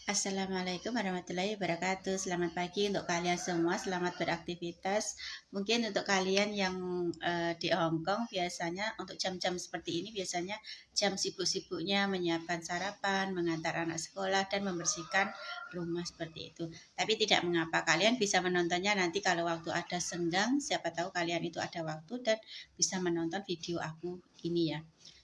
Assalamualaikum warahmatullahi wabarakatuh. Selamat pagi untuk kalian semua. Selamat beraktivitas. Mungkin untuk kalian yang di Hong Kong biasanya untuk jam-jam seperti ini biasanya jam sibuk-sibuknya menyiapkan sarapan, mengantar anak sekolah dan membersihkan rumah seperti itu. Tapi tidak mengapa, kalian bisa menontonnya nanti kalau waktu ada senggang. Siapa tahu kalian itu ada waktu dan bisa menonton video aku ini ya.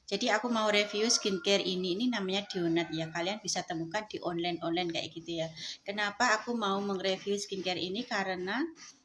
Jadi aku mau review skincare ini namanya Donut ya. Kalian bisa temukan di online kayak gitu ya. Kenapa aku mau mereview skincare ini? Karena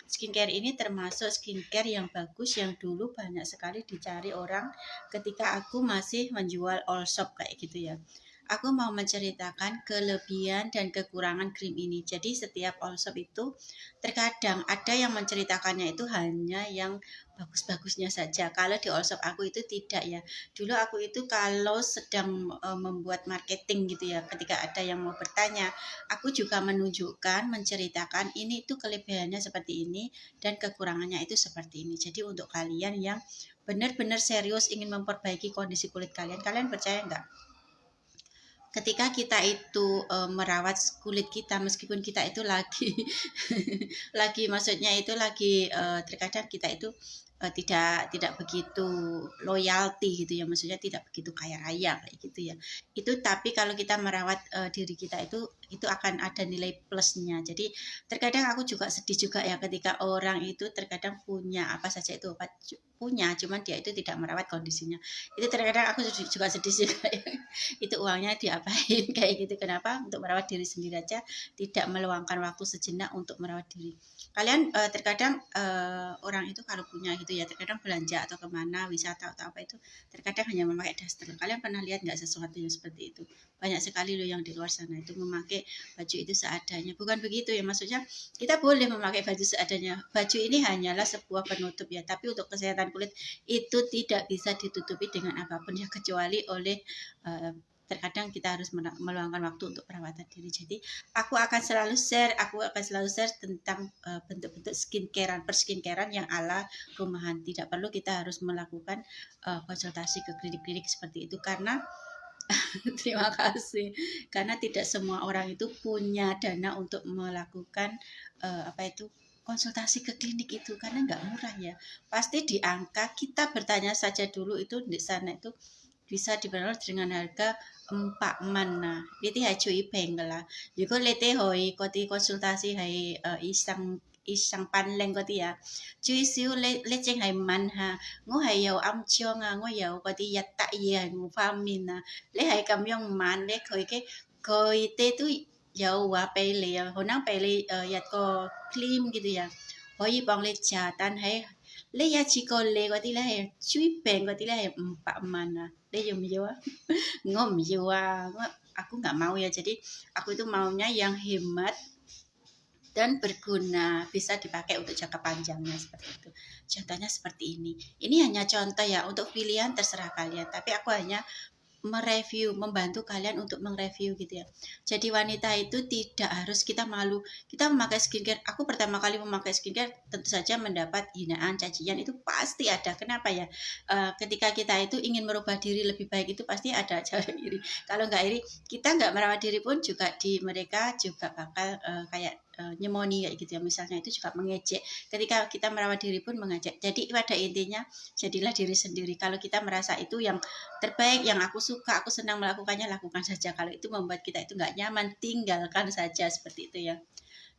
skincare ini termasuk skincare yang bagus yang dulu banyak sekali dicari orang ketika aku masih menjual all shop kayak gitu ya. Aku mau menceritakan kelebihan dan kekurangan krim ini. Jadi setiap all shop itu terkadang ada yang menceritakannya itu hanya yang bagus-bagusnya saja. Kalau di all shop aku itu tidak ya. Dulu aku itu kalau sedang membuat marketing gitu ya, ketika ada yang mau bertanya, aku juga menunjukkan, menceritakan ini itu kelebihannya seperti ini dan kekurangannya itu seperti ini. Jadi untuk kalian yang benar-benar serius ingin memperbaiki kondisi kulit kalian, kalian percaya nggak? Ketika kita itu merawat kulit kita, meskipun kita itu lagi lagi maksudnya itu lagi terkadang kita itu tidak begitu loyalty gitu ya, maksudnya tidak begitu kaya raya kayak gitu ya. Itu tapi kalau kita merawat diri kita itu akan ada nilai plusnya. Jadi terkadang aku juga sedih juga ya ketika orang itu terkadang punya apa saja itu punya, cuman dia itu tidak merawat kondisinya. Itu terkadang aku juga sedih juga ya. Itu uangnya diapain kayak gitu. Kenapa untuk merawat diri sendiri aja tidak meluangkan waktu sejenak untuk merawat diri. Kalian terkadang orang itu kalau punya gitu ya, terkadang belanja atau kemana wisata atau apa itu terkadang hanya memakai daster. Kalian pernah lihat nggak sesuatu yang seperti itu? Banyak sekali loh yang di luar sana itu memakai baju itu seadanya. Bukan begitu ya, maksudnya kita boleh memakai baju seadanya. Baju ini hanyalah sebuah penutup ya, tapi untuk kesehatan kulit itu tidak bisa ditutupi dengan apapun ya, kecuali oleh terkadang kita harus meluangkan waktu untuk perawatan diri. Jadi aku akan selalu share tentang bentuk-bentuk perskincarean yang ala rumahan. Tidak perlu kita harus melakukan konsultasi ke klinik-klinik seperti itu karena terima kasih, karena tidak semua orang itu punya dana untuk melakukan apa itu konsultasi ke klinik itu, karena nggak murah ya. Pasti di angka kita bertanya saja dulu itu di sana itu bisa dibanderol dengan harga 4 man. Nah, itu hajui bengkel lah. Juga lete hoi koti konsultasi hai isang isang panleng koti ya. Cui siu le cheng hai man ha. Ngo hai yau am chiong à, ngo yau koti yat ta ye hai ngu famin na. Le hai kam yong man le khoi te tu yau wa pe le honang pe le yat ko klim gitu ya. Hoi bang le jatan hai le ya chiko le koti le hai cui beng koti le hai 4 man na. Le yum yo ngom jiwa aku nggak mau ya. Jadi aku itu maunya yang hemat dan berguna, bisa dipakai untuk jangka panjangnya seperti itu. Contohnya seperti ini hanya contoh ya, untuk pilihan terserah kalian, tapi aku hanya mereview, membantu kalian untuk mereview gitu ya. Jadi wanita itu tidak harus kita malu kita memakai skincare. Aku pertama kali memakai skincare tentu saja mendapat hinaan, cacian, itu pasti ada. Kenapa ya? Ketika kita itu ingin merubah diri lebih baik itu pasti ada cara iri. Kalau nggak iri, kita nggak merawat diri pun juga di mereka juga bakal kayak nyemoni kayak gitu ya, misalnya itu juga mengejek. Ketika kita merawat diri pun mengejek. Jadi pada intinya jadilah diri sendiri. Kalau kita merasa itu yang terbaik, yang aku suka, aku senang melakukannya, lakukan saja. Kalau itu membuat kita itu nggak nyaman, tinggalkan saja seperti itu ya.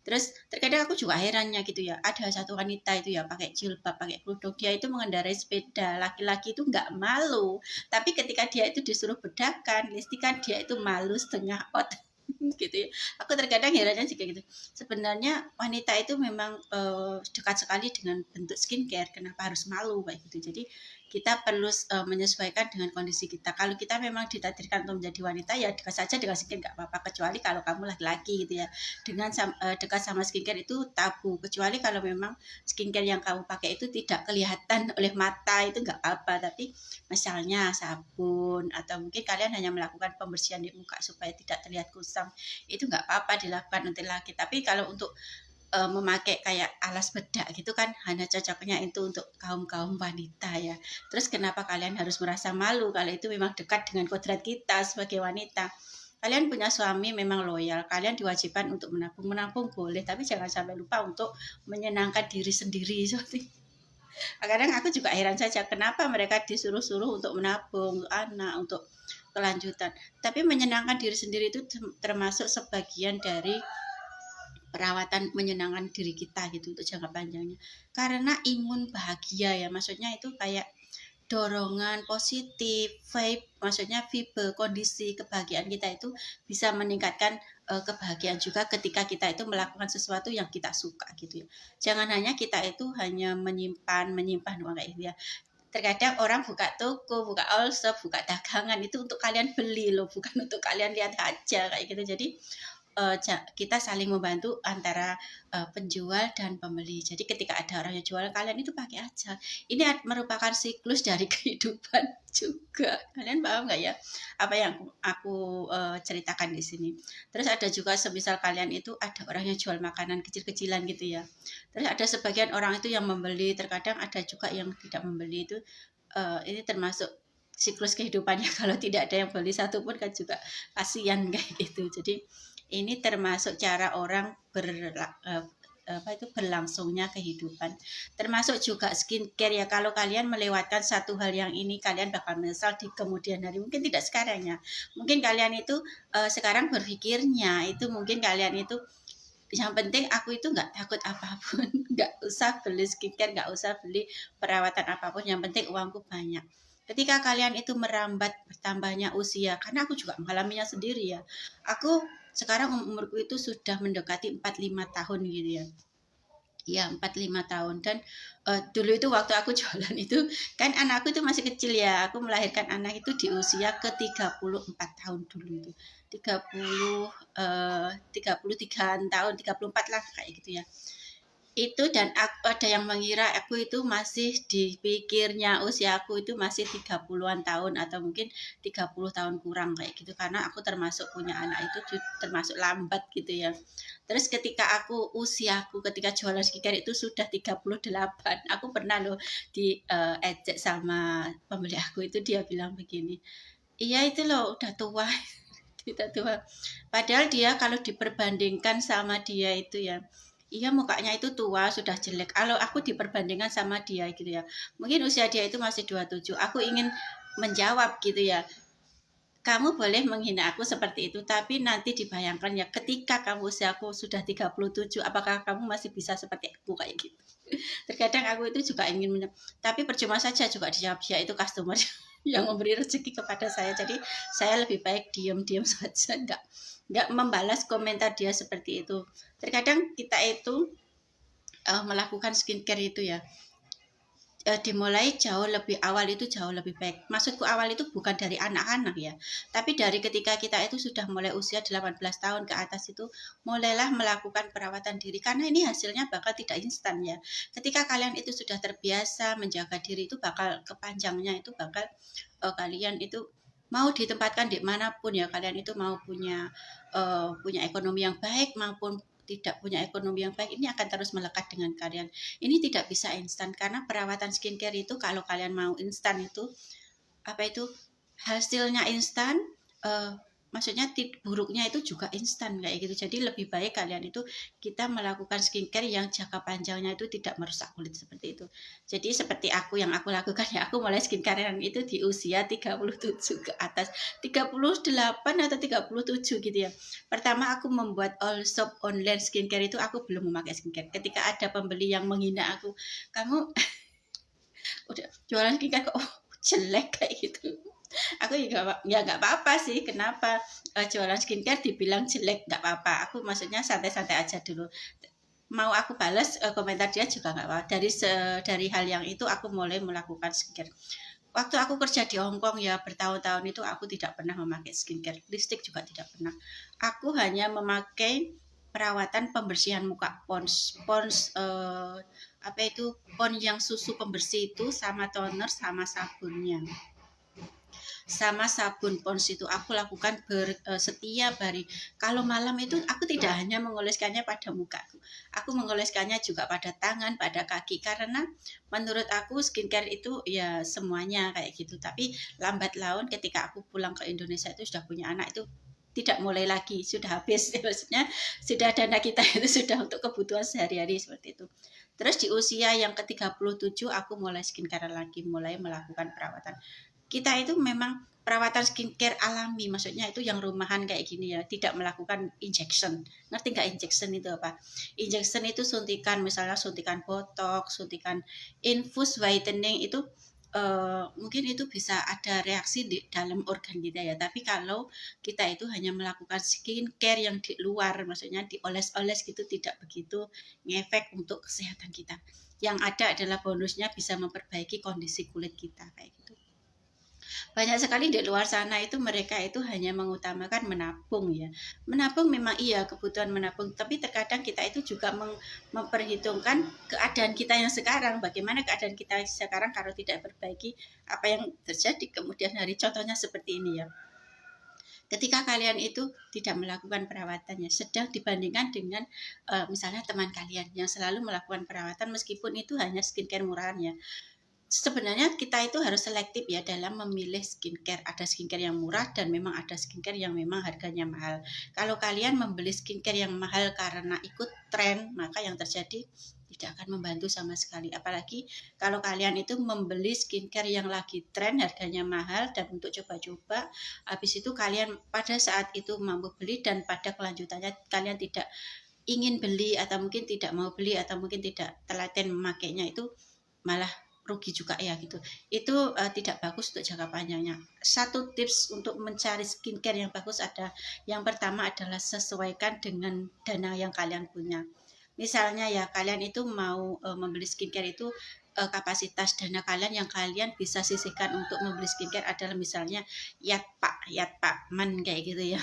Terus terkadang aku juga herannya gitu ya, ada satu wanita itu ya pakai jilbab, pakai kerudung, dia itu mengendarai sepeda, laki-laki itu nggak malu, tapi ketika dia itu disuruh bedakan, listikan, dia itu malu setengah otak. Gitu ya. Aku terkadang herannya juga gitu. Sebenarnya wanita itu memang dekat sekali dengan bentuk skincare. Kenapa harus malu kayak gitu? Jadi kita perlu menyesuaikan dengan kondisi kita. Kalau kita memang ditakdirkan untuk menjadi wanita, ya dekat saja dengan skincare nggak apa-apa. Kecuali kalau kamu laki-laki gitu ya, dengan dekat sama skincare itu tabu. Kecuali kalau memang skincare yang kamu pakai itu tidak kelihatan oleh mata, itu nggak apa-apa. Tapi misalnya sabun atau mungkin kalian hanya melakukan pembersihan di muka supaya tidak terlihat kusam, itu nggak apa-apa dilakukan untuk laki. Tapi kalau untuk memakai kayak alas bedak gitu kan hanya cocoknya itu untuk kaum wanita ya. Terus kenapa kalian harus merasa malu kalau itu memang dekat dengan kodrat kita sebagai wanita? Kalian punya suami memang loyal, kalian diwajibkan untuk menabung. Menabung boleh, tapi jangan sampai lupa untuk menyenangkan diri sendiri. Seperti kadang aku juga heran saja kenapa mereka disuruh-suruh untuk menabung untuk anak, untuk kelanjutan. Tapi menyenangkan diri sendiri itu termasuk sebagian dari perawatan menyenangkan diri kita gitu untuk jangka panjangnya. Karena imun bahagia ya, maksudnya itu kayak dorongan positif, vibe, maksudnya vibe kondisi kebahagiaan kita itu bisa meningkatkan kebahagiaan juga ketika kita itu melakukan sesuatu yang kita suka gitu ya. Jangan hanya kita itu hanya menyimpan uang kayak gitu ya. Terkadang orang buka toko, buka all shop, buka dagangan itu untuk kalian beli loh, bukan untuk kalian lihat aja kayak gitu. Jadi kita saling membantu antara penjual dan pembeli. Jadi ketika ada orang yang jual, kalian itu pakai aja. Ini merupakan siklus dari kehidupan juga. Kalian paham nggak ya apa yang aku ceritakan di sini? Terus ada juga semisal kalian itu ada orang yang jual makanan kecil-kecilan gitu ya. Terus ada sebagian orang itu yang membeli, terkadang ada juga yang tidak membeli itu. Ini termasuk siklus kehidupannya. Kalau tidak ada yang beli satupun kan juga kasihan kayak gitu. Jadi ini termasuk cara orang berlangsungnya kehidupan. Termasuk juga skincare ya. Kalau kalian melewatkan satu hal yang ini, kalian bakal menyesal di kemudian hari. Mungkin tidak sekarang ya. Mungkin kalian itu sekarang berpikirnya itu mungkin kalian itu yang penting aku itu nggak takut apapun, nggak usah beli skincare, nggak usah beli perawatan apapun, yang penting uangku banyak. Ketika kalian itu merambat bertambahnya usia, karena aku juga mengalaminya sendiri ya, aku sekarang umurku itu sudah mendekati 45 tahun gitu ya. Ya 45 tahun dan dulu itu waktu aku jualan itu kan anakku itu masih kecil ya, aku melahirkan anak itu di usia ke 34 tahun dulu itu 33 tahun 34 lah kayak gitu ya. Itu dan ada yang mengira aku itu masih dipikirnya usia aku itu masih 30-an tahun atau mungkin 30 tahun kurang kayak gitu, karena aku termasuk punya anak itu termasuk lambat gitu ya. Terus ketika usiaku ketika jualan skincare itu sudah 38, aku pernah loh ejek sama pembeli aku itu, dia bilang begini, iya itu loh udah tua. Kita tua. Padahal dia kalau diperbandingkan sama dia itu ya, iya mukanya itu tua, sudah jelek. Kalau aku diperbandingkan sama dia gitu ya, mungkin usia dia itu masih 27. Aku ingin menjawab gitu ya, kamu boleh menghina aku seperti itu, tapi nanti dibayangkan ya ketika kamu usiaku sudah 37, apakah kamu masih bisa seperti aku kayak gitu. Terkadang aku itu juga ingin tapi percuma saja juga dijawab, dia itu customer yang memberi rezeki kepada saya. Jadi saya lebih baik diam-diam saja, nggak membalas komentar dia seperti itu. Terkadang kita itu melakukan skincare itu ya, dimulai jauh lebih awal itu jauh lebih baik. Maksudku awal itu bukan dari anak-anak ya, tapi dari ketika kita itu sudah mulai usia 18 tahun ke atas itu mulailah melakukan perawatan diri, karena ini hasilnya bakal tidak instan ya. Ketika kalian itu sudah terbiasa menjaga diri itu bakal kepanjangnya itu bakal kalian itu mau ditempatkan di manapun ya, kalian itu mau punya ekonomi yang baik maupun tidak punya ekonomi yang baik, ini akan terus melekat dengan kalian. Ini tidak bisa instan, karena perawatan skincare itu kalau kalian mau instan itu hasilnya instan, maksudnya buruknya itu juga instan kayak gitu. Jadi lebih baik kalian itu kita melakukan skincare yang jangka panjangnya itu tidak merusak kulit seperti itu. Jadi seperti yang aku lakukan ya, aku mulai skincarean itu di usia 37 ke atas, 38 atau 37 gitu ya. Pertama aku membuat all shop online skincare itu aku belum memakai skincare. Ketika ada pembeli yang menghina aku, kamu udah jualan skincare kok jelek kayak gitu, aku ya nggak apa-apa sih, kenapa jualan skincare dibilang jelek nggak apa-apa, aku maksudnya santai-santai aja dulu, mau aku balas komentar dia juga nggak apa-apa. Dari hal yang itu aku mulai melakukan skincare. Waktu aku kerja di Hong Kong ya bertahun-tahun itu aku tidak pernah memakai skincare, lipstick juga tidak pernah. Aku hanya memakai perawatan pembersihan muka pons pons yang susu pembersih itu, sama toner sama sabunnya. Sama sabun pons itu aku lakukan setiap hari. Kalau malam itu aku tidak hanya mengoleskannya pada mukaku, aku mengoleskannya juga pada tangan, pada kaki, karena menurut aku skincare itu ya semuanya kayak gitu. Tapi lambat laun ketika aku pulang ke Indonesia itu sudah punya anak itu tidak mulai lagi, sudah habis. Maksudnya sudah dana kita itu sudah untuk kebutuhan sehari-hari seperti itu. Terus di usia yang ke-37 aku mulai skincare lagi, mulai melakukan perawatan. Kita itu memang perawatan skincare alami, maksudnya itu yang rumahan kayak gini ya, tidak melakukan injection. Ngerti nggak injection itu apa? Injection itu suntikan, misalnya suntikan botox, suntikan infus whitening itu mungkin itu bisa ada reaksi di dalam organ kita ya. Tapi kalau kita itu hanya melakukan skincare yang di luar, maksudnya dioles-oles gitu, tidak begitu ngefek untuk kesehatan kita. Yang ada adalah bonusnya bisa memperbaiki kondisi kulit kita kayak gitu. Banyak sekali di luar sana itu mereka itu hanya mengutamakan menabung ya. Menabung memang iya kebutuhan menabung, tapi terkadang kita itu juga memperhitungkan keadaan kita yang sekarang. Bagaimana keadaan kita sekarang kalau tidak perbaiki apa yang terjadi kemudian hari. Contohnya seperti ini ya. Ketika kalian itu tidak melakukan perawatannya, sedang dibandingkan dengan misalnya teman kalian yang selalu melakukan perawatan meskipun itu hanya skincare murahan ya. Sebenarnya kita itu harus selektif ya dalam memilih skincare. Ada skincare yang murah dan memang ada skincare yang memang harganya mahal. Kalau kalian membeli skincare yang mahal karena ikut tren, maka yang terjadi tidak akan membantu sama sekali. Apalagi kalau kalian itu membeli skincare yang lagi tren, harganya mahal dan untuk coba-coba, habis itu kalian pada saat itu mampu beli dan pada kelanjutannya kalian tidak ingin beli atau mungkin tidak mau beli atau mungkin tidak telaten memakainya, itu malah rugi juga ya gitu. Itu tidak bagus untuk jangka panjangnya. Satu tips untuk mencari skincare yang bagus ada, yang pertama adalah sesuaikan dengan dana yang kalian punya. Misalnya ya kalian itu mau membeli skincare itu kapasitas dana kalian yang kalian bisa sisihkan untuk membeli skincare adalah misalnya Yat Pak Man kayak gitu ya.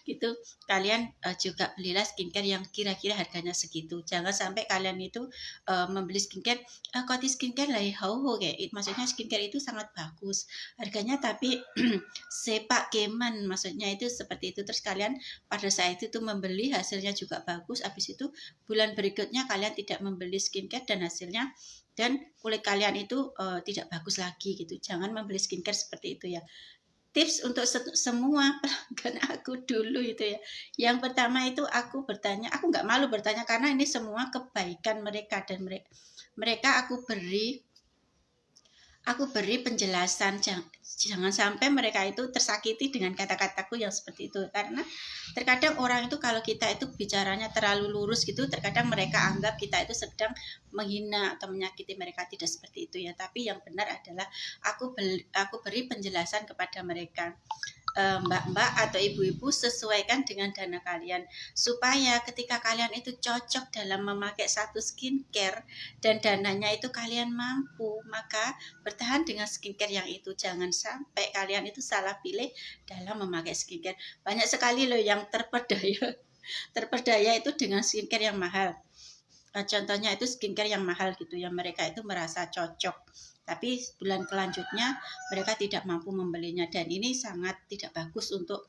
Gitu kalian juga belilah skincare yang kira-kira harganya segitu. Jangan sampai kalian itu membeli skincare koti skincare lah hau kayak maksudnya skincare itu sangat bagus harganya tapi sepak keman, maksudnya itu seperti itu. Terus kalian pada saat itu tuh membeli hasilnya juga bagus, habis itu bulan berikutnya kalian tidak membeli skincare dan hasilnya dan kulit kalian itu tidak bagus lagi gitu. Jangan membeli skincare seperti itu ya. Tips untuk semua pelanggan aku dulu itu ya. Yang pertama itu aku bertanya, aku nggak malu bertanya karena ini semua kebaikan mereka dan mereka aku beri penjelasan. Jangan sampai mereka itu tersakiti dengan kata-kataku yang seperti itu, karena terkadang orang itu kalau kita itu bicaranya terlalu lurus gitu, terkadang mereka anggap kita itu sedang menghina atau menyakiti mereka. Tidak seperti itu ya, tapi yang benar adalah aku beri penjelasan kepada mereka. Mbak-mbak atau ibu-ibu, sesuaikan dengan dana kalian supaya ketika kalian itu cocok dalam memakai satu skincare dan dananya itu kalian mampu, maka bertahan dengan skincare yang itu. Jangan sampai kalian itu salah pilih dalam memakai skincare. Banyak sekali loh yang terperdaya itu dengan skincare yang mahal. Contohnya itu skincare yang mahal gitu ya, mereka itu merasa cocok tapi bulan kelanjutnya mereka tidak mampu membelinya, dan ini sangat tidak bagus untuk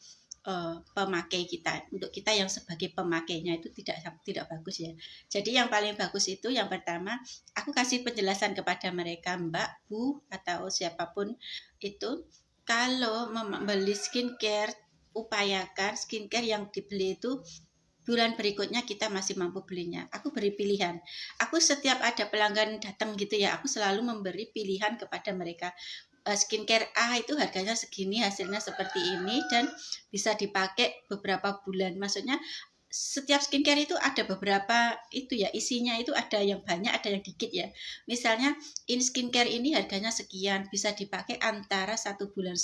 pemakai kita. Untuk kita yang sebagai pemakainya itu tidak bagus ya. Jadi yang paling bagus itu yang pertama aku kasih penjelasan kepada mereka, Mbak, Bu atau siapapun itu, kalau membeli skincare upayakan skincare yang dibeli itu bulan berikutnya kita masih mampu belinya. Aku beri pilihan. Aku setiap ada pelanggan datang gitu ya, aku selalu memberi pilihan kepada mereka. Skincare A itu harganya segini, hasilnya seperti ini, dan bisa dipakai beberapa bulan. Maksudnya setiap skincare itu ada beberapa itu ya, isinya itu ada yang banyak, ada yang dikit ya. Misalnya ini skincare ini harganya sekian, bisa dipakai antara 1,5 bulan.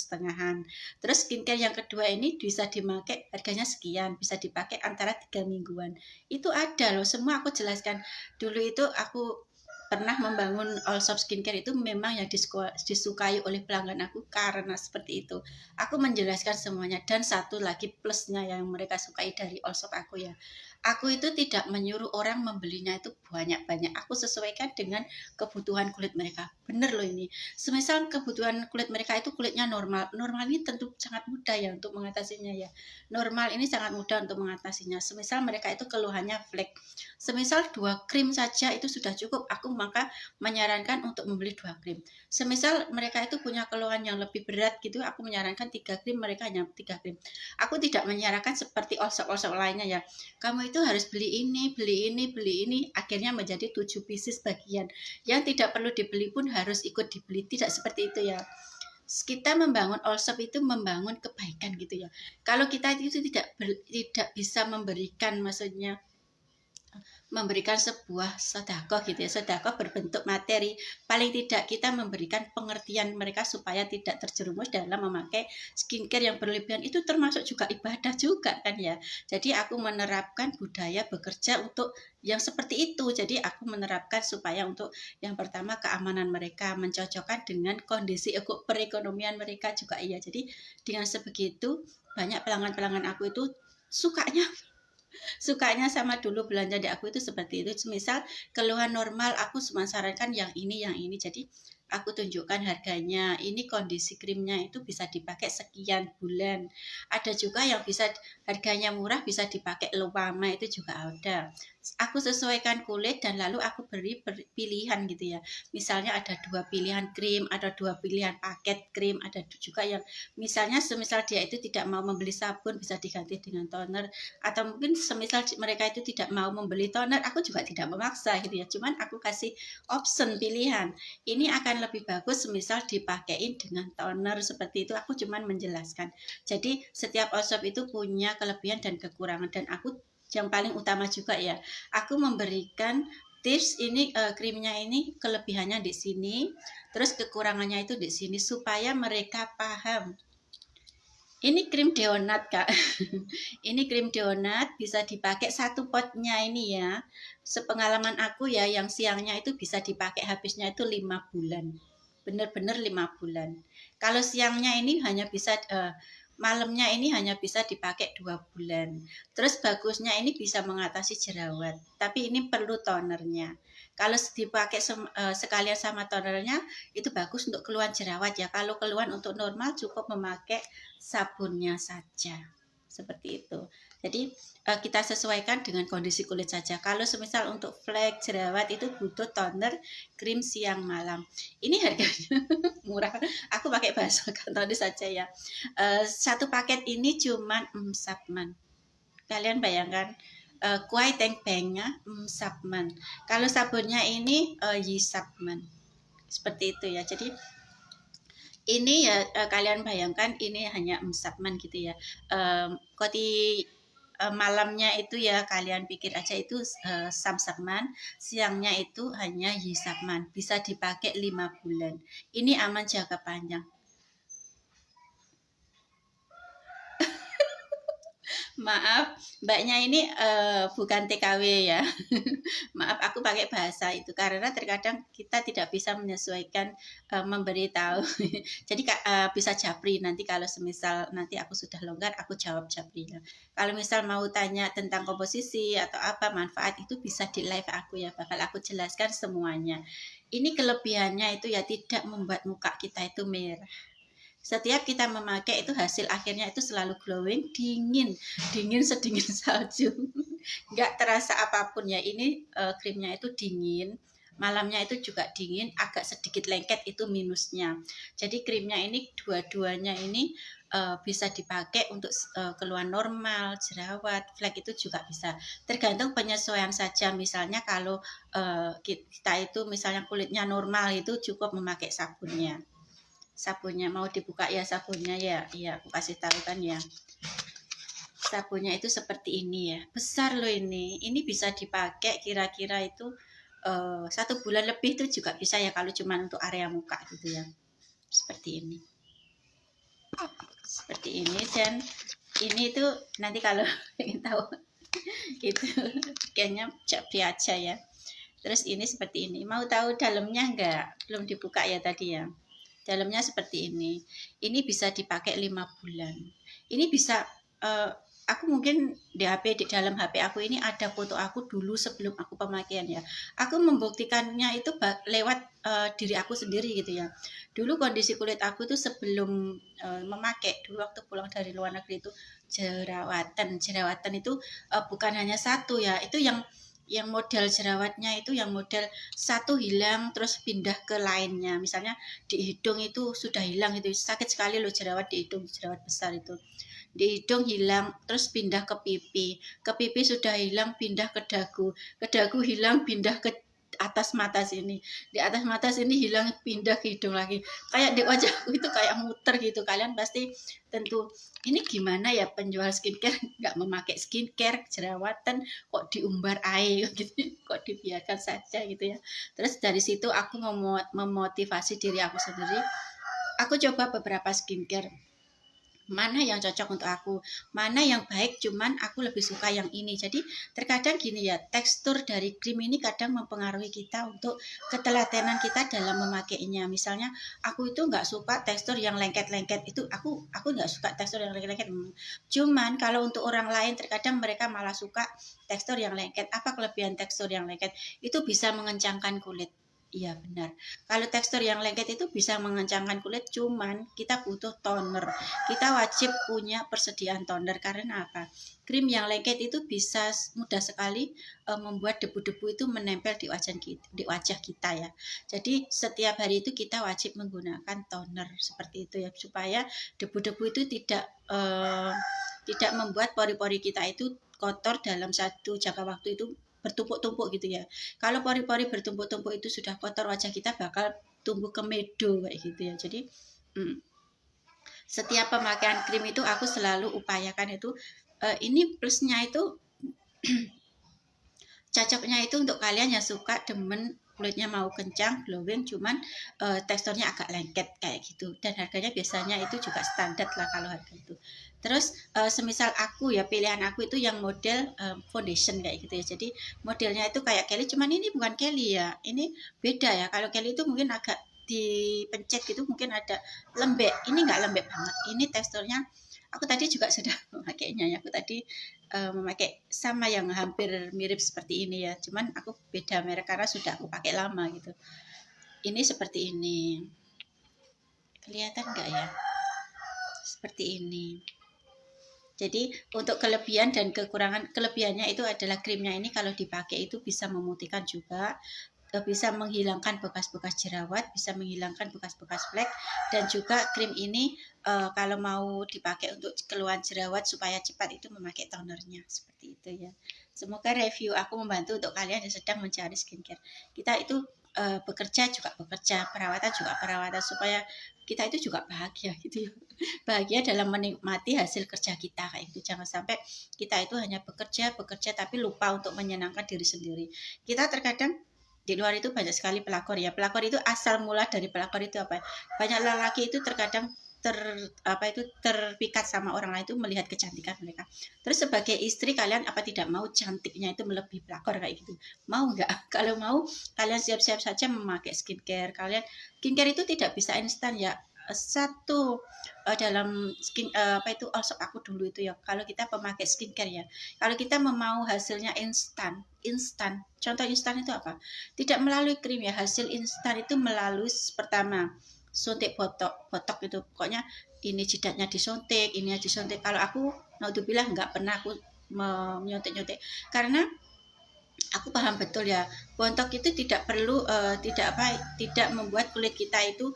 Terus skincare yang kedua ini bisa dipakai harganya sekian, bisa dipakai antara 3 mingguan. Itu ada loh, semua aku jelaskan. Dulu itu aku pernah membangun Allshop Skincare itu memang yang disukai oleh pelanggan aku karena seperti itu. Aku menjelaskan semuanya, dan satu lagi plusnya yang mereka sukai dari Allshop aku ya. Aku itu tidak menyuruh orang membelinya itu banyak-banyak. Aku sesuaikan dengan kebutuhan kulit mereka. Bener loh ini. Semisal kebutuhan kulit mereka itu kulitnya normal. Normal ini tentu sangat mudah ya untuk mengatasinya ya. Normal ini sangat mudah untuk mengatasinya. Semisal mereka itu keluhannya flek. Semisal 2 krim saja itu sudah cukup. Aku maka menyarankan untuk membeli 2 krim. Semisal mereka itu punya keluhan yang lebih berat gitu, aku menyarankan 3 krim, mereka hanya 3 krim. Aku tidak menyarankan seperti all-shop lainnya ya. Kamu itu harus beli ini, beli ini, beli ini, akhirnya menjadi 7 pieces bagian. Yang tidak perlu dibeli pun harus ikut dibeli, tidak seperti itu ya. Kita membangun all shop itu membangun kebaikan gitu ya. Kalau kita itu tidak bisa memberikan, maksudnya memberikan sebuah sedekah gitu ya, sedekah berbentuk materi, paling tidak kita memberikan pengertian mereka supaya tidak terjerumus dalam memakai skincare yang berlebihan, itu termasuk juga ibadah juga kan ya. Jadi aku menerapkan budaya bekerja untuk yang seperti itu. Jadi aku menerapkan supaya untuk yang pertama keamanan mereka, mencocokkan dengan kondisi perekonomian mereka juga iya. Jadi dengan sebegitu banyak pelanggan-pelanggan aku itu sukanya sama dulu belanja di aku itu seperti itu. Misal keluhan normal, aku cuma sarankan yang ini. Jadi aku tunjukkan harganya. Ini kondisi krimnya itu bisa dipakai sekian bulan. Ada juga yang bisa harganya murah bisa dipakai lama, itu juga ada. Aku sesuaikan kulit dan lalu aku beri pilihan gitu ya. Misalnya ada 2 pilihan krim, ada 2 pilihan paket krim, ada juga yang misalnya semisal dia itu tidak mau membeli sabun bisa diganti dengan toner, atau mungkin semisal mereka itu tidak mau membeli toner, aku juga tidak memaksa gitu ya. Cuman aku kasih option pilihan. Ini akan lebih bagus semisal dipakein dengan toner seperti itu. Aku cuman menjelaskan. Jadi setiap all-shop itu punya kelebihan dan kekurangan, dan aku yang paling utama juga ya, aku memberikan tips ini krimnya ini kelebihannya di sini, terus kekurangannya itu di sini supaya mereka paham. Ini krim deonat Kak. Ini krim deonat bisa dipakai satu potnya ini ya. Sepengalaman aku ya, yang siangnya itu bisa dipakai habisnya itu 5 bulan. Bener-bener 5 bulan. Kalau siangnya ini hanya bisa malamnya ini hanya bisa dipakai 2 bulan. Terus bagusnya ini bisa mengatasi jerawat, tapi ini perlu tonernya. Kalau dipakai sekalian sama tonernya itu bagus untuk keluhan jerawat ya. Kalau keluhan untuk normal cukup memakai sabunnya saja. Seperti itu. Jadi kita sesuaikan dengan kondisi kulit saja. Kalau semisal untuk flek, jerawat itu butuh toner, krim siang malam. Ini harganya murah. Aku pakai bahasa kantor saja ya. Satu paket ini cuman Sapman. Kalian bayangkan, kuai tengpengnya Sapman. Kalau sabunnya ini Yisapman. Seperti itu ya. Jadi ini ya kalian bayangkan ini hanya Sapman gitu ya. Koti malamnya itu ya kalian pikir aja itu Samsakman, siangnya itu hanya Yisapman, bisa dipakai 5 bulan. Ini aman jangka panjang. Maaf, mbaknya ini bukan TKW ya. Maaf, aku pakai bahasa itu karena terkadang kita tidak bisa menyesuaikan memberitahu. Jadi bisa japri nanti kalau semisal nanti aku sudah longgar, aku jawab japri. Kalau misal mau tanya tentang komposisi atau apa manfaat itu bisa di live aku ya, bakal aku jelaskan semuanya. Ini kelebihannya itu ya tidak membuat muka kita itu merah. Setiap kita memakai itu hasil akhirnya itu selalu glowing, dingin sedingin salju. Nggak terasa apapun ya. Ini krimnya itu dingin, malamnya itu juga dingin, agak sedikit lengket itu minusnya. Jadi krimnya ini dua-duanya ini bisa dipakai untuk keluhan normal, jerawat, flek itu juga bisa. Tergantung penyesuaian saja. Misalnya kalau kita itu misalnya kulitnya normal itu cukup memakai sabunnya. Sabunnya mau dibuka ya, sabunnya ya, iya aku kasih tahu kan ya. Sabunnya itu seperti ini ya, besar loh ini bisa dipakai kira-kira itu 1 bulan lebih itu juga bisa ya kalau cuma untuk area muka gitu ya. Seperti ini. Dan ini tuh nanti kalau ingin tahu itu kayaknya japri aja ya. Terus ini seperti ini. Mau tahu dalamnya enggak? Belum dibuka ya tadi ya. Dalamnya seperti ini. Ini bisa dipakai 5 bulan. Ini bisa aku mungkin di dalam HP aku ini ada foto aku dulu sebelum aku pemakaian ya. Aku membuktikannya itu lewat diri aku sendiri gitu ya. Dulu kondisi kulit aku itu sebelum memakai, dulu waktu pulang dari luar negeri itu jerawatan itu bukan hanya satu ya. Itu yang yang model jerawatnya itu yang model satu hilang terus pindah ke lainnya. Misalnya di hidung itu sudah hilang, itu sakit sekali loh jerawat di hidung, jerawat besar itu. Di hidung hilang terus pindah ke pipi sudah hilang pindah ke dagu hilang pindah ke atas mata sini, di atas mata sini hilang pindah ke hidung lagi, kayak di wajahku itu kayak muter gitu. Kalian pasti tentu ini gimana ya penjual skincare nggak memakai skincare jerawatan kok diumbar air gitu, kok dibiarkan saja gitu ya. Terus dari situ aku memotivasi diri aku sendiri, aku coba beberapa skincare, mana yang cocok untuk aku, mana yang baik, cuman aku lebih suka yang ini. Jadi terkadang gini ya, tekstur dari krim ini kadang mempengaruhi kita untuk ketelatenan kita dalam memakainya. Misalnya aku itu nggak suka tekstur yang lengket-lengket, itu aku nggak suka tekstur yang lengket-lengket. Cuman kalau untuk orang lain terkadang mereka malah suka tekstur yang lengket. Apa kelebihan tekstur yang lengket? Itu bisa mengencangkan kulit. Iya benar. Kalau tekstur yang lengket itu bisa mengencangkan kulit, cuman kita butuh toner. Kita wajib punya persediaan toner, karena apa? Krim yang lengket itu bisa mudah sekali membuat debu-debu itu menempel di wajah kita ya. Jadi setiap hari itu kita wajib menggunakan toner seperti itu ya, supaya debu-debu itu tidak membuat pori-pori kita itu kotor dalam satu jangka waktu itu bertumpuk-tumpuk gitu ya. Kalau pori-pori bertumpuk-tumpuk itu sudah kotor, wajah kita bakal tumbuh kemedo kayak gitu ya. Jadi setiap pemakaian krim itu aku selalu upayakan itu ini plusnya itu cocoknya itu untuk kalian yang suka demen kulitnya mau kencang, glowing, cuman teksturnya agak lengket kayak gitu. Dan harganya biasanya itu juga standar lah kalau harga itu. Terus semisal aku ya, pilihan aku itu yang model foundation kayak gitu ya. Jadi modelnya itu kayak Kelly, cuman ini bukan Kelly ya. Ini beda ya. Kalau Kelly itu mungkin agak dipencet gitu, mungkin ada lembek. Ini nggak lembek banget. Ini teksturnya, aku tadi juga sudah memakainya ya. Aku tadi memakai sama yang hampir mirip seperti ini ya. Cuman aku beda merek karena sudah aku pakai lama gitu. Ini seperti ini. Kelihatan nggak ya? Seperti ini. Jadi untuk kelebihan dan kekurangan, kelebihannya itu adalah krimnya ini kalau dipakai itu bisa memutihkan juga, bisa menghilangkan bekas-bekas jerawat, bisa menghilangkan bekas-bekas flek, dan juga krim ini kalau mau dipakai untuk keluhan jerawat supaya cepat itu memakai tonernya seperti itu ya. Semoga review aku membantu untuk kalian yang sedang mencari skincare. Kita itu bekerja juga bekerja, perawatan juga perawatan, supaya kita itu juga bahagia gitu ya. Bahagia dalam menikmati hasil kerja kita kayak gitu. Jangan sampai kita itu hanya bekerja tapi lupa untuk menyenangkan diri sendiri. Kita terkadang di luar itu banyak sekali pelakor ya. Pelakor itu asal mula dari pelakor itu apa? Banyak lelaki itu terkadang terpikat sama orang lain itu melihat kecantikan mereka. Terus sebagai istri kalian apa tidak mau cantiknya itu melebihi pelakor kayak gitu? Mau nggak? Kalau mau, kalian siap-siap saja memakai skincare. Skincare itu tidak bisa instan ya. Satu dalam aku dulu itu ya, kalau kita pemakai skincare ya, kalau kita mau hasilnya instan. Contoh instan itu apa? Tidak melalui krim ya, hasil instan itu melalui pertama suntik botok itu, pokoknya ini jidatnya disuntik, ini disuntik. Kalau aku naudzubillah nggak pernah aku menyuntik karena aku paham betul ya, botok itu tidak perlu tidak membuat kulit kita itu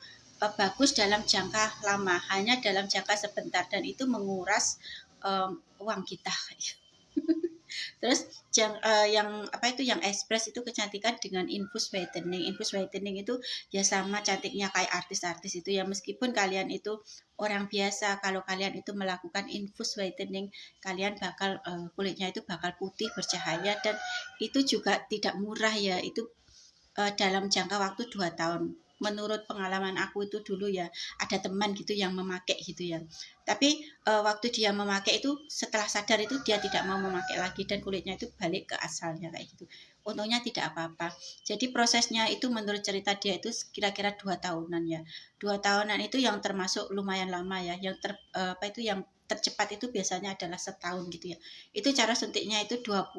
bagus dalam jangka lama, hanya dalam jangka sebentar, dan itu menguras uang kita. Terus yang express itu kecantikan dengan infus whitening. Infus whitening itu ya sama cantiknya kayak artis-artis itu ya, meskipun kalian itu orang biasa, kalau kalian itu melakukan infus whitening, kalian bakal kulitnya itu bakal putih bercahaya, dan itu juga tidak murah ya. Itu dalam jangka waktu 2 tahun. Menurut pengalaman aku itu dulu ya, ada teman gitu yang memakai gitu ya. Tapi waktu dia memakai itu, setelah sadar itu dia tidak mau memakai lagi, dan kulitnya itu balik ke asalnya kayak gitu. Untungnya tidak apa-apa. Jadi prosesnya itu menurut cerita dia itu kira-kira 2 tahunan ya. 2 tahunan itu yang termasuk lumayan lama ya. Yang yang tercepat itu biasanya adalah setahun gitu ya. Itu cara suntiknya itu 2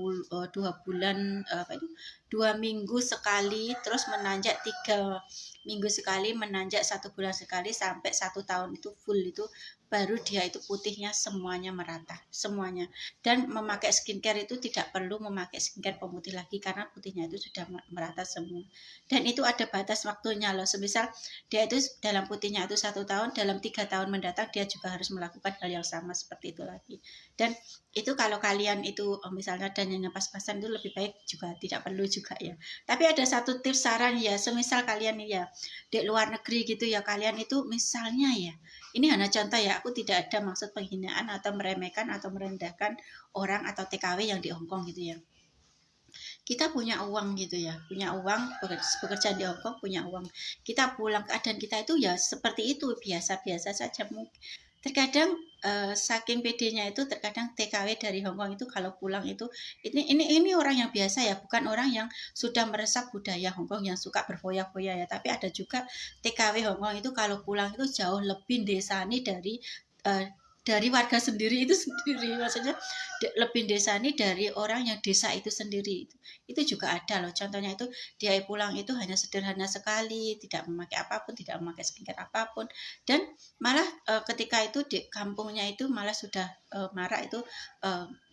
bulan 2 minggu sekali, terus menanjak minggu sekali menanjak 1 bulan sekali sampai 1 tahun itu full itu baru dia itu putihnya semuanya merata semuanya. Dan memakai skincare itu tidak perlu memakai skincare pemutih lagi karena putihnya itu sudah merata semua. Dan itu ada batas waktunya loh. Semisal dia itu dalam putihnya itu 1 tahun, dalam 3 tahun mendatang dia juga harus melakukan hal yang sama seperti itu lagi. Dan itu kalau kalian itu misalnya dananya pas-pasan itu lebih baik juga tidak perlu juga ya. Tapi ada satu tips saran ya, semisal kalian ya di luar negeri gitu ya, kalian itu misalnya ya, ini hanya contoh ya, aku tidak ada maksud penghinaan atau meremehkan atau merendahkan orang atau TKW yang di Hongkong gitu ya. Kita punya uang gitu ya, punya uang, bekerja di Hongkong punya uang. Kita pulang keadaan kita itu ya seperti itu, biasa-biasa saja. Terkadang saking pedenya itu terkadang TKW dari Hongkong itu kalau pulang itu ini orang yang biasa ya, bukan orang yang sudah meresap budaya Hongkong yang suka berfoya-foya ya, tapi ada juga TKW Hongkong itu kalau pulang itu jauh lebih desani dari warga sendiri itu sendiri, maksudnya lebih desani dari orang yang desa itu sendiri. Itu juga ada loh, contohnya itu dia pulang itu hanya sederhana sekali, tidak memakai apapun, tidak memakai skincare apapun, dan malah ketika itu di kampungnya itu malah sudah marak itu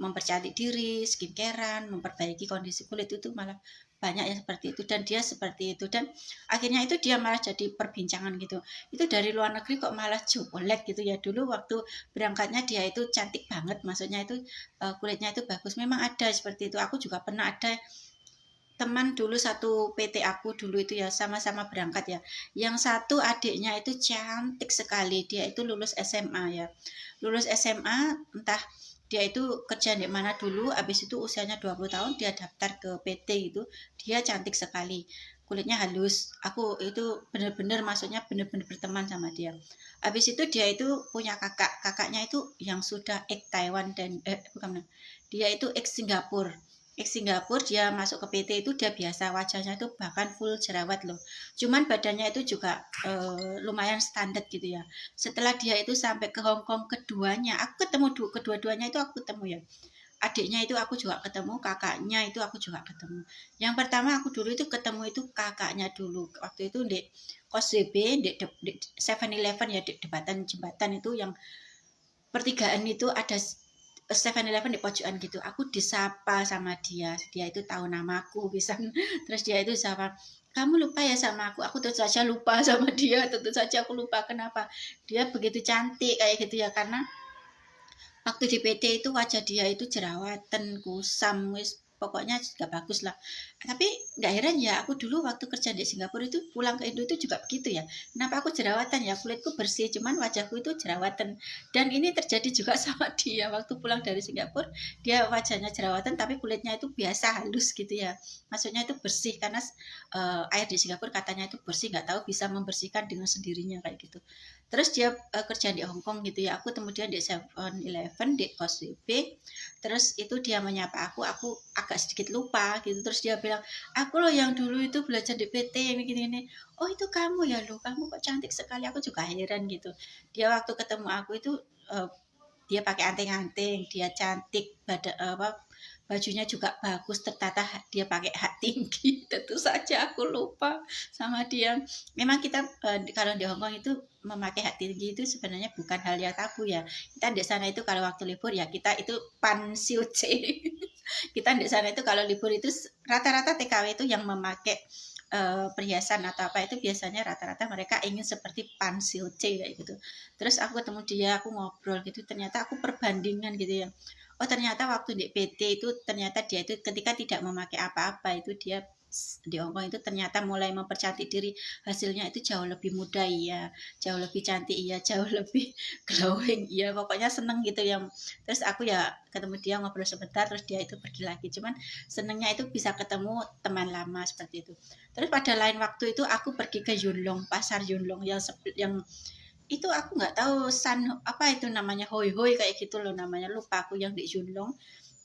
mempercantik diri, skincarean, memperbaiki kondisi kulit itu malah banyak yang seperti itu, dan dia seperti itu, dan akhirnya itu dia malah jadi perbincangan gitu. Itu dari luar negeri kok malah jelek gitu ya. Dulu waktu berangkatnya dia itu cantik banget, maksudnya itu kulitnya itu bagus. Memang ada seperti itu, aku juga pernah ada teman dulu satu PT aku dulu itu ya, sama-sama berangkat ya. Yang satu adiknya itu cantik sekali, dia itu lulus SMA ya. Lulus SMA entah dia itu kerja di mana dulu, habis itu usianya 20 tahun dia daftar ke PT itu, dia cantik sekali. Kulitnya halus. Aku itu benar-benar maksudnya benar-benar berteman sama dia. Habis itu dia itu punya kakaknya itu yang sudah Taiwan dan bukan, dia itu Singapura. Singapura dia masuk ke PT itu dia biasa wajahnya itu bahkan full jerawat loh. Cuman badannya itu juga lumayan standar gitu ya. Setelah dia itu sampai ke Hong Kong keduanya, aku ketemu kedua-duanya itu aku ketemu ya. Adiknya itu aku juga ketemu, kakaknya itu aku juga ketemu. Yang pertama aku dulu itu ketemu itu kakaknya dulu. Waktu itu di Kos CB, di 7-Eleven ya, di debatan jembatan itu yang pertigaan itu ada 7-Eleven di pojokan gitu. Aku disapa sama dia. Dia itu tahu namaku bisa. Terus dia itu sapa, kamu lupa ya sama aku? Aku tentu saja lupa sama dia. Tentu saja aku lupa. Kenapa? Dia begitu cantik kayak gitu ya. Karena waktu di PT itu wajah dia itu jerawatan, kusam, wis pokoknya gak bagus lah. Tapi gak heran ya, aku dulu waktu kerja di Singapura itu pulang ke Indo itu juga begitu ya. Kenapa aku jerawatan ya? Kulitku bersih, cuman wajahku itu jerawatan. Dan ini terjadi juga sama dia waktu pulang dari Singapura. Dia wajahnya jerawatan tapi kulitnya itu biasa halus gitu ya. Maksudnya itu bersih karena air di Singapura katanya itu bersih, nggak tahu bisa membersihkan dengan sendirinya kayak gitu. Terus dia kerja di Hong Kong gitu ya. Aku kemudian di 7-Eleven di Kos WB. Terus itu dia menyapa aku agak sedikit lupa gitu. Terus dia bilang, aku loh yang dulu itu belajar di PT ini gini-gini. Oh itu kamu ya loh, kamu kok cantik sekali. Aku juga heran gitu. Dia waktu ketemu aku itu dia pakai anting-anting, dia cantik, bajunya juga bagus, tertata, dia pakai hak tinggi. Tentu saja aku lupa sama dia. Memang kita kalau di Hongkong itu memakai hak tinggi itu sebenarnya bukan hal yang tabu ya. Kita di sana itu kalau waktu libur ya kita itu pansiuce. Kita di sana itu kalau libur itu rata-rata TKW itu yang memakai perhiasan atau apa itu biasanya rata-rata mereka ingin seperti pansiuce kayak gitu. Terus aku ketemu dia, aku ngobrol gitu, ternyata aku perbandingan gitu ya. Oh ternyata waktu di PT itu ternyata dia itu ketika tidak memakai apa-apa itu dia di Hongkong itu ternyata mulai mempercantik diri, hasilnya itu jauh lebih muda ya, jauh lebih cantik ya, jauh lebih glowing ya, pokoknya seneng gitu ya. Terus aku ya ketemu dia ngobrol sebentar, terus dia itu pergi lagi. Cuman senengnya itu bisa ketemu teman lama seperti itu. Terus pada lain waktu itu aku pergi ke Yunlong, pasar Yunlong yang itu aku nggak tahu apa itu namanya, hoi hoi kayak gitu loh namanya, lupa aku yang di Yunlong.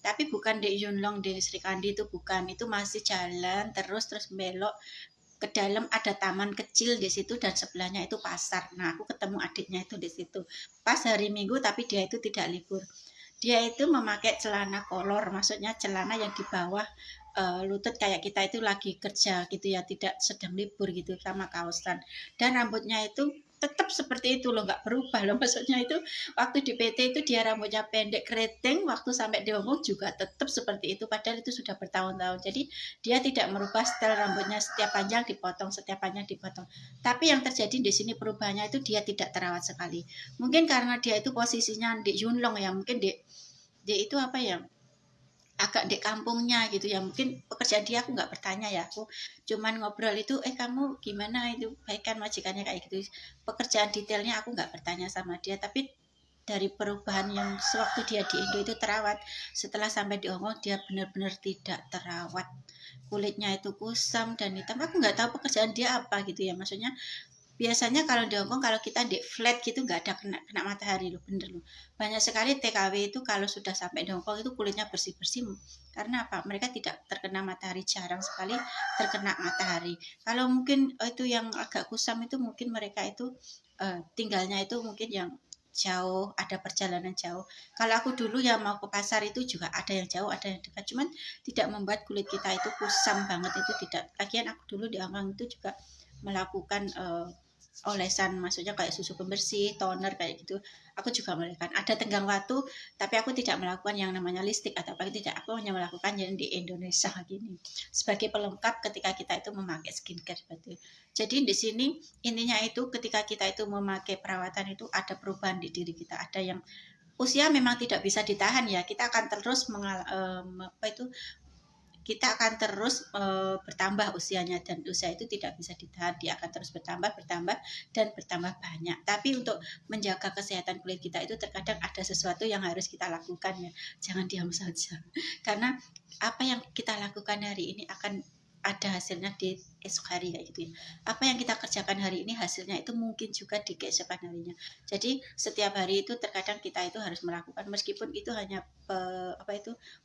Tapi bukan di Yunlong di Sri Kandi, itu bukan, itu masih jalan terus belok ke dalam, ada taman kecil di situ dan sebelahnya itu pasar. Nah aku ketemu adiknya itu di situ pas hari Minggu tapi dia itu tidak libur. Dia itu memakai celana kolor, maksudnya celana yang di bawah lutut, kayak kita itu lagi kerja gitu ya, tidak sedang libur gitu, sama kaosan. Dan rambutnya itu tetap seperti itu loh, nggak berubah loh. Maksudnya itu waktu di PT itu dia rambutnya pendek keriting, waktu sampai di Hongkong juga tetap seperti itu, padahal itu sudah bertahun-tahun. Jadi dia tidak merubah style rambutnya, setiap panjang dipotong, setiap panjang dipotong. Tapi yang terjadi di sini perubahannya itu dia tidak terawat sekali. Mungkin karena dia itu posisinya di Yunlong ya, mungkin dia itu apa ya, agak di kampungnya gitu ya, mungkin pekerjaan dia aku nggak bertanya ya, aku cuman ngobrol itu, kamu gimana itu, baik kan majikannya kayak gitu, pekerjaan detailnya aku nggak bertanya sama dia. Tapi dari perubahan yang sewaktu dia di Indo itu terawat, setelah sampai di Hongkong dia benar-benar tidak terawat, kulitnya itu kusam dan hitam. Aku nggak tahu pekerjaan dia apa gitu ya, maksudnya biasanya kalau di Hongkong kalau kita di flat gitu nggak ada kena matahari loh, bener loh. Banyak sekali TKW itu kalau sudah sampai di Hongkong itu kulitnya bersih-bersih. Karena apa? Mereka tidak terkena matahari, jarang sekali terkena matahari. Kalau mungkin itu yang agak kusam itu mungkin mereka itu tinggalnya itu mungkin yang jauh, ada perjalanan jauh. Kalau aku dulu yang mau ke pasar itu juga ada yang jauh, ada yang dekat. Cuman tidak membuat kulit kita itu kusam banget, itu tidak. Lagian aku dulu di Hongkong itu juga melakukan olesan, maksudnya kayak susu pembersih, toner kayak gitu. Aku juga melakukan. Ada tenggang waktu, tapi aku tidak melakukan yang namanya lipstick atau apa, tidak. Aku hanya melakukan yang di Indonesia gini. Sebagai pelengkap ketika kita itu memakai skincare seperti itu. Jadi di sini intinya itu ketika kita itu memakai perawatan itu ada perubahan di diri kita. Ada yang usia memang tidak bisa ditahan ya. Kita akan terus kita akan terus bertambah usianya, dan usia itu tidak bisa ditahan, dia akan terus bertambah dan bertambah banyak. Tapi untuk menjaga kesehatan kulit kita itu terkadang ada sesuatu yang harus kita lakukan ya, jangan diam saja. Karena apa yang kita lakukan hari ini akan ada hasilnya di esok hari kayak gitu ya. Apa yang kita kerjakan hari ini hasilnya itu mungkin juga di keesokan harinya. Jadi setiap hari itu terkadang kita itu harus melakukan, meskipun itu hanya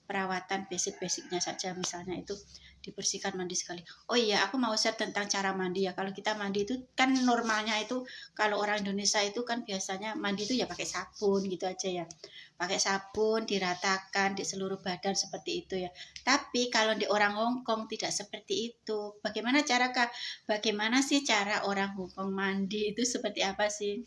perawatan basic-basicnya saja, misalnya itu dibersihkan mandi sekali. Oh iya, aku mau share tentang cara mandi ya. Kalau kita mandi itu kan normalnya itu, kalau orang Indonesia itu kan biasanya mandi itu ya pakai sabun gitu aja ya. Pakai sabun, diratakan di seluruh badan seperti itu ya. Tapi kalau di orang Hongkong tidak seperti itu. Bagaimana sih cara orang Hongkong mandi itu seperti apa sih?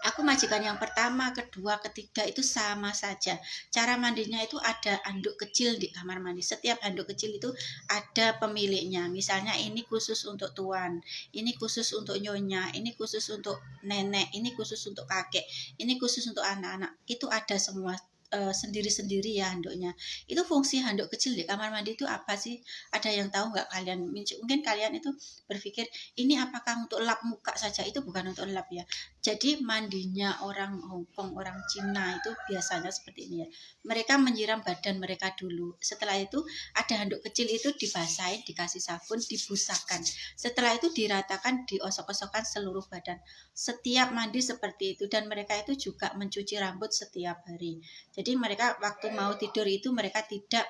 Aku majikan yang pertama, kedua, ketiga itu sama saja. Cara mandinya itu ada handuk kecil di kamar mandi. Setiap handuk kecil itu ada pemiliknya. Misalnya ini khusus untuk tuan, ini khusus untuk nyonya, ini khusus untuk nenek, ini khusus untuk kakek, ini khusus untuk anak-anak. Itu ada semua sendiri-sendiri ya handuknya. Itu fungsi handuk kecil di kamar mandi itu apa sih? Ada yang tahu nggak kalian? Mungkin kalian itu berpikir ini apakah untuk lap muka saja? Itu bukan untuk lap ya. Jadi mandinya orang Hongkong, orang Cina itu biasanya seperti ini ya. Mereka menyiram badan mereka dulu. Setelah itu ada handuk kecil itu dibasahin, dikasih sabun, dibusakan. Setelah itu diratakan, diosok-osokkan seluruh badan. Setiap mandi seperti itu, dan mereka itu juga mencuci rambut setiap hari. Jadi mereka waktu mau tidur itu mereka tidak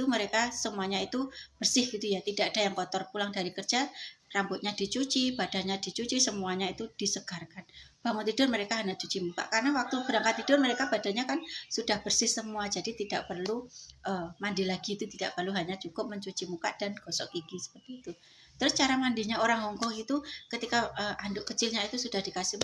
mereka semuanya itu bersih gitu ya, tidak ada yang kotor. Pulang dari kerja rambutnya dicuci, badannya dicuci, semuanya itu disegarkan. Bangun tidur mereka hanya cuci muka, karena waktu berangkat tidur mereka badannya kan sudah bersih semua, jadi tidak perlu mandi lagi, itu tidak perlu, hanya cukup mencuci muka dan gosok gigi seperti itu. Terus cara mandinya orang Hongkong itu ketika handuk kecilnya itu sudah dikasih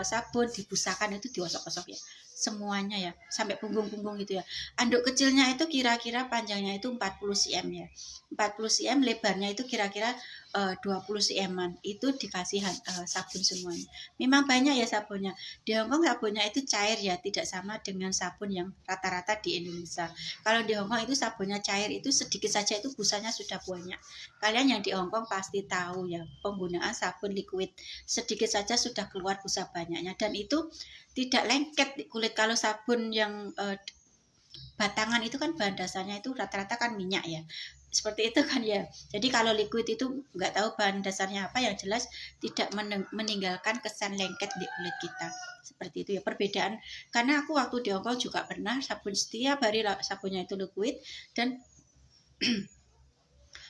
sabun, dibusakan, itu digosok-gosok ya semuanya ya, sampai punggung-punggung gitu ya. Anduk kecilnya itu kira-kira panjangnya itu 40 cm ya. 40 cm, lebarnya itu kira-kira 20 cm. Itu dikasih sabun semuanya. Memang banyak ya sabunnya. Di Hongkong sabunnya itu cair ya, tidak sama dengan sabun yang rata-rata di Indonesia. Kalau di Hongkong itu sabunnya cair, itu sedikit saja itu busanya sudah banyak. Kalian yang di Hongkong pasti tahu ya, penggunaan sabun liquid sedikit saja sudah keluar busa banyaknya, dan itu tidak lengket di kulit. Kalau sabun yang batangan itu kan bahan dasarnya itu rata-rata kan minyak ya, seperti itu kan ya. Jadi kalau liquid itu nggak tahu bahan dasarnya apa, yang jelas tidak meninggalkan kesan lengket di kulit kita, seperti itu ya perbedaan. Karena aku waktu di Hongkong juga pernah sabun, setiap hari sabunnya itu liquid, dan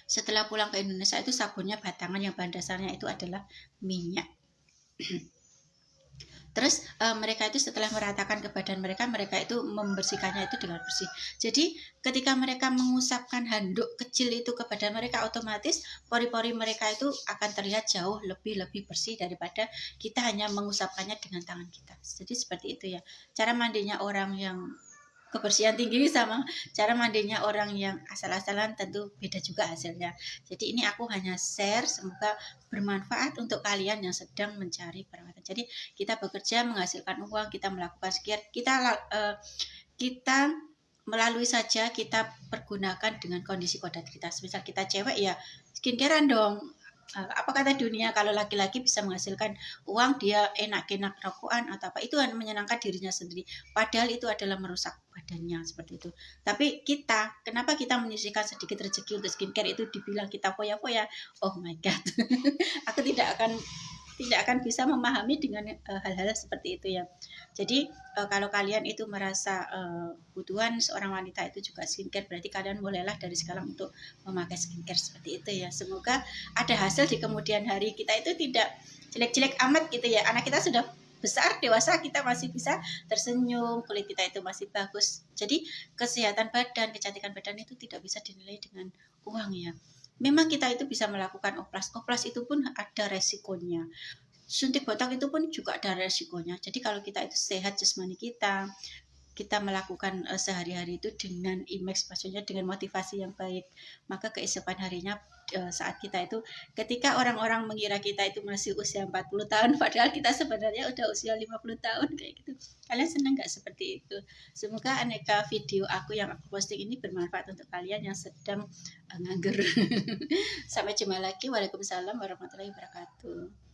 setelah pulang ke Indonesia itu sabunnya batangan yang bahan dasarnya itu adalah minyak. Terus, mereka itu setelah meratakan ke badan mereka, mereka itu membersihkannya itu dengan bersih. Jadi ketika mereka mengusapkan handuk kecil itu ke badan mereka, otomatis pori-pori mereka itu akan terlihat jauh lebih bersih daripada kita hanya mengusapkannya dengan tangan kita. Jadi seperti itu ya. Cara mandinya orang yang kebersihan tinggi sama cara mandinya orang yang asal-asalan tentu beda juga hasilnya. Jadi ini aku hanya share, semoga bermanfaat untuk kalian yang sedang mencari perawatan. Jadi kita bekerja menghasilkan uang, kita melakukan skincare, kita melalui saja, kita pergunakan dengan kondisi kodrat kita. Misal kita cewek ya skincarean dong. Apa kata dunia kalau laki-laki bisa menghasilkan uang, dia enak-enak rokokan atau apa, itu menyenangkan dirinya sendiri, padahal itu adalah merusak badannya seperti itu. Tapi kita, kenapa kita menyisihkan sedikit rezeki untuk skincare itu dibilang kita foya-foya? Oh my god. Aku tidak akan bisa memahami dengan hal-hal seperti itu ya. Jadi kalau kalian itu merasa kebutuhan seorang wanita itu juga skincare, berarti kalian bolehlah dari sekarang untuk memakai skincare seperti itu ya. Semoga ada hasil di kemudian hari, kita itu tidak jelek-jelek amat gitu ya. Anak kita sudah besar, dewasa, kita masih bisa tersenyum, kulit kita itu masih bagus. Jadi kesehatan badan, kecantikan badan itu tidak bisa dinilai dengan uang ya. Memang kita itu bisa melakukan oplas itu pun ada resikonya. Suntik botok itu pun juga ada resikonya. Jadi kalau kita itu sehat jasmani kita melakukan sehari-hari itu dengan image, maksudnya dengan motivasi yang baik, maka keesokan harinya saat kita itu, ketika orang-orang mengira kita itu masih usia 40 tahun, padahal kita sebenarnya udah usia 50 tahun kayak gitu. Kalian senang nggak seperti itu? Semoga aneka video aku yang aku posting ini bermanfaat untuk kalian yang sedang nganggur. Sampai jumpa lagi. Waalaikumsalam warahmatullahi wabarakatuh.